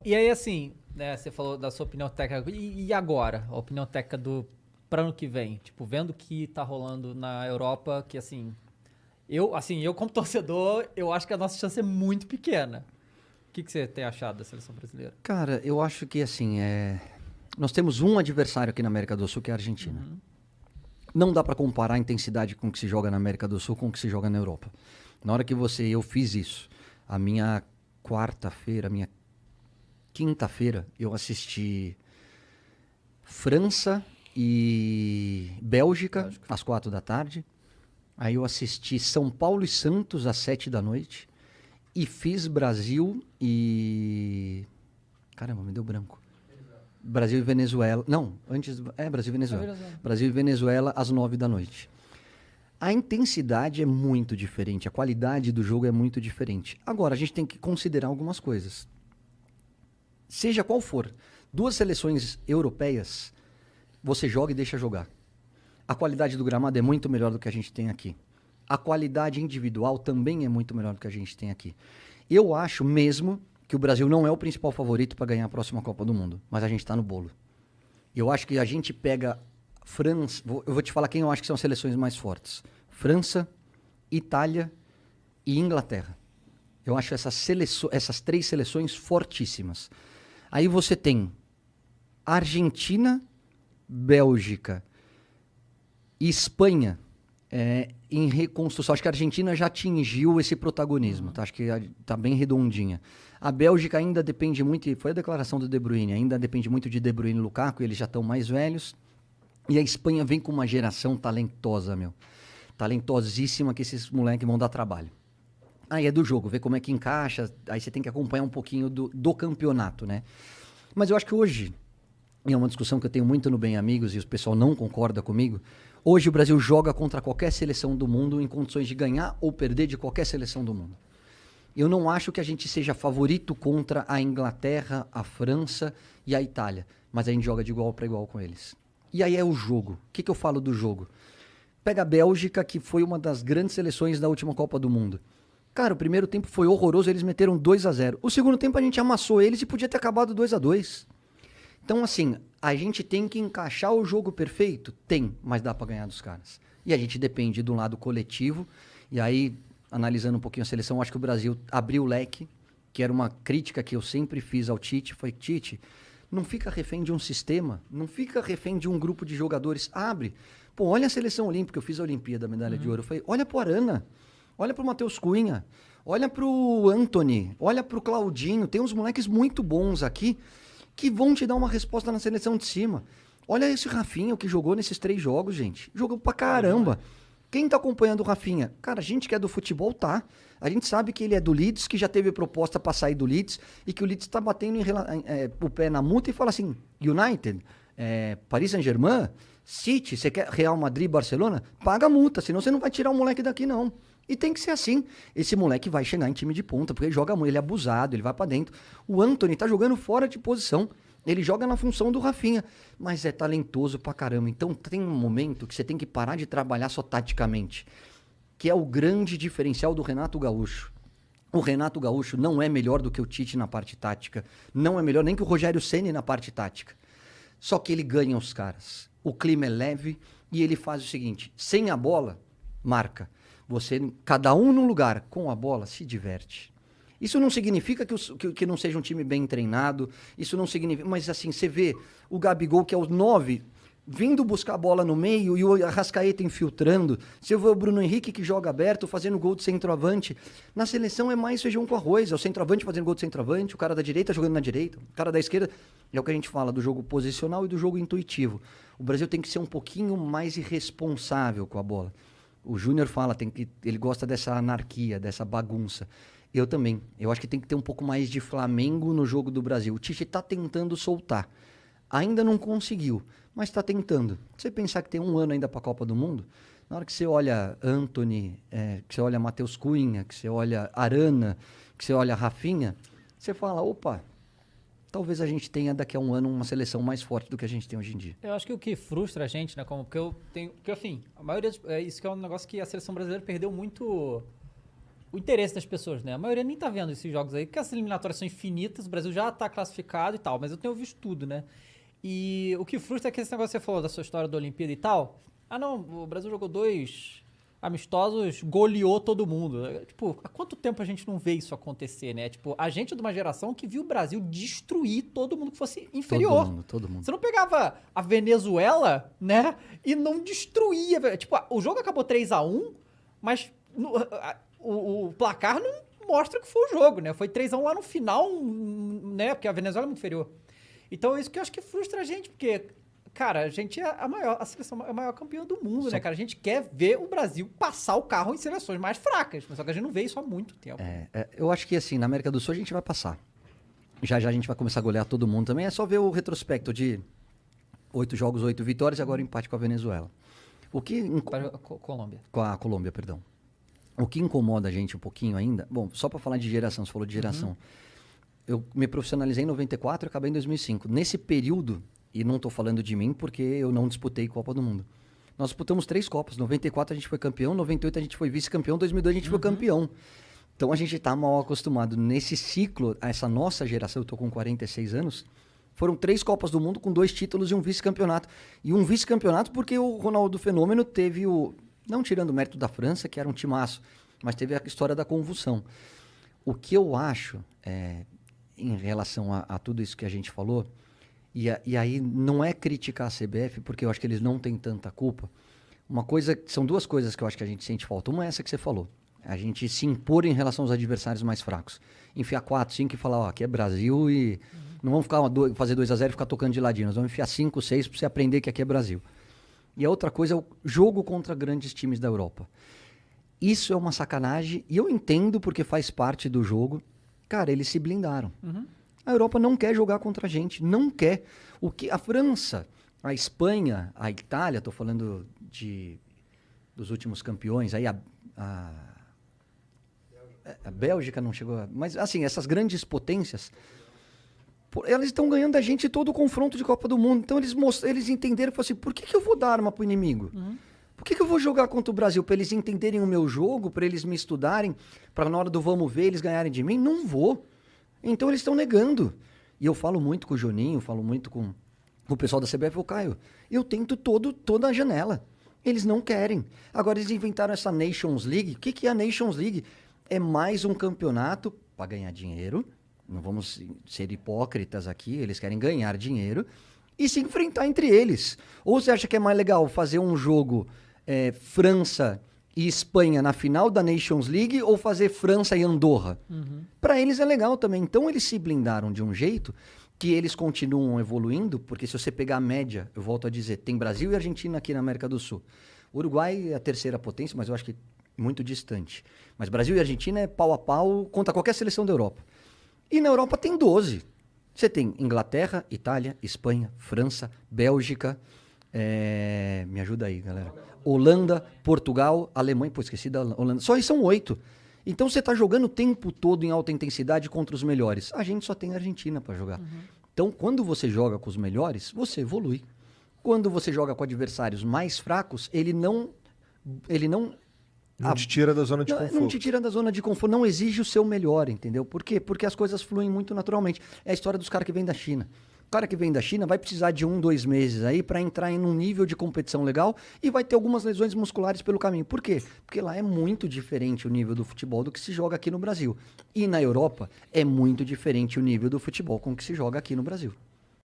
E aí, assim, né, você falou da sua opinião técnica. E agora? A opinião técnica para ano que vem? Tipo, vendo o que tá rolando na Europa, que eu como torcedor, eu acho que a nossa chance é muito pequena. O que você tem achado da seleção brasileira? Cara, eu acho que assim, nós temos um adversário aqui na América do Sul, que é a Argentina. Uhum. Não dá pra comparar a intensidade com o que se joga na América do Sul com o que se joga na Europa. Na hora que eu fiz isso, a minha quarta-feira, a minha quinta-feira, eu assisti França e Bélgica, Lógico. às 4 da tarde. Aí eu assisti São Paulo e Santos, às 7 da noite. E fiz Brasil e... Caramba, me deu branco. Brasil e Venezuela. Não, antes. Brasil e Venezuela. Venezuela. Brasil e Venezuela às 9 da noite. A intensidade é muito diferente, a qualidade do jogo é muito diferente. Agora, a gente tem que considerar algumas coisas. Seja qual for, duas seleções europeias, você joga e deixa jogar. A qualidade do gramado é muito melhor do que a gente tem aqui. A qualidade individual também é muito melhor do que a gente tem aqui. Eu acho mesmo que o Brasil não é o principal favorito para ganhar a próxima Copa do Mundo, mas a gente está no bolo. Eu acho que a gente pega França, eu vou te falar quem eu acho que são as seleções mais fortes. França, Itália e Inglaterra. Eu acho essas três seleções fortíssimas. Aí você tem Argentina, Bélgica e Espanha em reconstrução. Acho que a Argentina já atingiu esse protagonismo. Tá? Acho que está bem redondinha. A Bélgica ainda depende muito, e foi a declaração do De Bruyne, ainda depende muito de De Bruyne e Lukaku, eles já estão mais velhos. E a Espanha vem com uma geração talentosa, meu. Talentosíssima, que esses moleques vão dar trabalho. Aí é do jogo, ver como é que encaixa, aí você tem que acompanhar um pouquinho do campeonato, né? Mas eu acho que hoje, e é uma discussão que eu tenho muito no Bem Amigos, e o pessoal não concorda comigo, hoje o Brasil joga contra qualquer seleção do mundo em condições de ganhar ou perder de qualquer seleção do mundo. Eu não acho que a gente seja favorito contra a Inglaterra, a França e a Itália, mas a gente joga de igual para igual com eles. E aí é o jogo. O que eu falo do jogo? Pega a Bélgica, que foi uma das grandes seleções da última Copa do Mundo. Cara, o primeiro tempo foi horroroso, eles meteram 2-0. O segundo tempo a gente amassou eles e podia ter acabado 2-2. Então, assim, a gente tem que encaixar o jogo perfeito? Tem, mas dá pra ganhar dos caras. E a gente depende do lado coletivo. E aí, analisando um pouquinho a seleção, acho que o Brasil abriu o leque, que era uma crítica que eu sempre fiz ao Tite. Foi, Tite, não fica refém de um sistema, não fica refém de um grupo de jogadores. Abre. Pô, olha a seleção olímpica, eu fiz a Olimpíada, a medalha de ouro. Eu falei, olha pro Arana, olha pro Matheus Cunha, olha pro Anthony, olha pro Claudinho. Tem uns moleques muito bons aqui que vão te dar uma resposta na seleção de cima. Olha esse Rafinha, o que jogou nesses 3 jogos, gente. Jogou pra caramba. Quem tá acompanhando o Rafinha? Cara, a gente que é do futebol, tá. A gente sabe que ele é do Leeds, que já teve proposta pra sair do Leeds, e que o Leeds tá batendo o pé na multa e fala assim, United, Paris Saint-Germain, City, você quer Real Madrid, Barcelona? Paga a multa, senão você não vai tirar o moleque daqui, não. E tem que ser assim. Esse moleque vai chegar em time de ponta, porque ele joga muito, ele é abusado, ele vai pra dentro. O Anthony tá jogando fora de posição. Ele joga na função do Rafinha, mas é talentoso pra caramba. Então tem um momento que você tem que parar de trabalhar só taticamente, que é o grande diferencial do Renato Gaúcho. O Renato Gaúcho não é melhor do que o Tite na parte tática, não é melhor nem que o Rogério Ceni na parte tática. Só que ele ganha os caras. O clima é leve e ele faz o seguinte, sem a bola, marca. Você, cada um num lugar, com a bola, se diverte. Isso não significa que não seja um time bem treinado, isso não significa... Mas assim, você vê o Gabigol, que é o 9, vindo buscar a bola no meio e o Arrascaeta infiltrando. Você vê o Bruno Henrique, que joga aberto, fazendo gol de centroavante. Na seleção é mais feijão com arroz, é o centroavante fazendo gol de centroavante, o cara da direita jogando na direita, o cara da esquerda... É o que a gente fala do jogo posicional e do jogo intuitivo. O Brasil tem que ser um pouquinho mais irresponsável com a bola. O Júnior fala, ele gosta dessa anarquia, dessa bagunça. Eu também. Eu acho que tem que ter um pouco mais de Flamengo no jogo do Brasil. O Tite está tentando soltar. Ainda não conseguiu, mas está tentando. Se você pensar que tem 1 ano ainda para a Copa do Mundo, na hora que você olha Anthony, que você olha Matheus Cunha, que você olha Arana, que você olha Rafinha, você fala, opa, talvez a gente tenha daqui a 1 ano uma seleção mais forte do que a gente tem hoje em dia. Eu acho que o que frustra a gente, né, porque assim, a maioria, isso que é um negócio que a seleção brasileira perdeu muito o interesse das pessoas, né? A maioria nem tá vendo esses jogos aí, porque as eliminatórias são infinitas, o Brasil já tá classificado e tal, mas eu tenho visto tudo, né? E o que frustra é que esse negócio que você falou da sua história da Olimpíada e tal. Ah, não, o Brasil jogou 2 amistosos, goleou todo mundo. Tipo, há quanto tempo a gente não vê isso acontecer, né? Tipo, a gente é de uma geração que viu o Brasil destruir todo mundo que fosse inferior. Todo mundo. Você não pegava a Venezuela, né? E não destruía. Tipo, o jogo acabou 3-1, mas o placar não mostra que foi o jogo, né? Foi 3-1 lá no final, né? Porque a Venezuela é muito inferior. Então, é isso que eu acho que frustra a gente, porque, cara, a gente é a seleção é a maior campeã do mundo, né, cara? A gente quer ver o Brasil passar o carro em seleções mais fracas, mas só que a gente não vê isso há muito tempo. Eu acho que, assim, na América do Sul a gente vai passar. Já a gente vai começar a golear todo mundo também. É só ver o retrospecto de 8 jogos, 8 vitórias e agora o empate com a Venezuela. Colômbia. Com a Colômbia, perdão. O que incomoda a gente um pouquinho ainda... Bom, só para falar de geração, você falou de geração. Eu me profissionalizei em 94 e acabei em 2005. Nesse período, e não estou falando de mim porque eu não disputei Copa do Mundo. Nós disputamos 3 Copas. 94 a gente foi campeão, 98 a gente foi vice-campeão, 2002 a gente foi campeão. Então a gente está mal acostumado. Nesse ciclo, essa nossa geração, eu estou com 46 anos, foram 3 Copas do Mundo com 2 títulos e um vice-campeonato. E um vice-campeonato porque o Ronaldo Fenômeno teve o... Não tirando o mérito da França, que era um timaço, mas teve a história da convulsão. O que eu acho... em relação a tudo isso que a gente falou, e aí não é criticar a CBF, porque eu acho que eles não têm tanta culpa. São 2 coisas que eu acho que a gente sente falta. Uma é essa que você falou, a gente se impor em relação aos adversários mais fracos. Enfiar 4, 5 e falar, ó, aqui é Brasil e não vamos fazer 2-0 e ficar tocando de ladinho, nós vamos enfiar 5, 6 para você aprender que aqui é Brasil. E a outra coisa é o jogo contra grandes times da Europa. Isso é uma sacanagem, e eu entendo porque faz parte do jogo. Cara, eles se blindaram. A Europa não quer jogar contra a gente, não quer. O que a França, a Espanha, a Itália, estou falando dos últimos campeões, aí a Bélgica não chegou, mas assim, essas grandes potências, elas estão ganhando da gente todo o confronto de Copa do Mundo. Então eles entenderam e falaram assim, por que eu vou dar arma pro inimigo? Por que eu vou jogar contra o Brasil? Para eles entenderem o meu jogo, para eles me estudarem, para na hora do vamos ver eles ganharem de mim? Não vou. Então eles estão negando. E eu falo muito com o Juninho, falo muito com o pessoal da CBF, o Caio. Eu tento toda a janela. Eles não querem. Agora eles inventaram essa Nations League. O que é a Nations League? É mais um campeonato para ganhar dinheiro. Não vamos ser hipócritas aqui, eles querem ganhar dinheiro e se enfrentar entre eles. Ou você acha que é mais legal fazer um jogo França e Espanha na final da Nations League ou fazer França e Andorra? Para eles é legal também. Então eles se blindaram de um jeito que eles continuam evoluindo, porque se você pegar a média, eu volto a dizer, tem Brasil e Argentina aqui na América do Sul. O Uruguai é a terceira potência, mas eu acho que muito distante. Mas Brasil e Argentina é pau a pau contra qualquer seleção da Europa. E na Europa tem 12. Você tem Inglaterra, Itália, Espanha, França, Bélgica, me ajuda aí, galera. Holanda, Portugal, Alemanha, esqueci da Holanda. Só aí são 8. Então você está jogando o tempo todo em alta intensidade contra os melhores. A gente só tem a Argentina para jogar. Então, quando você joga com os melhores, você evolui. Quando você joga com adversários mais fracos, ele não te tira da zona de conforto. Não te tira da zona de conforto, não exige o seu melhor, entendeu? Por quê? Porque as coisas fluem muito naturalmente. É a história dos caras que vêm da China. O cara que vem da China vai precisar de 1, 2 meses aí para entrar em um nível de competição legal e vai ter algumas lesões musculares pelo caminho. Por quê? Porque lá é muito diferente o nível do futebol do que se joga aqui no Brasil. E na Europa é muito diferente o nível do futebol com que se joga aqui no Brasil.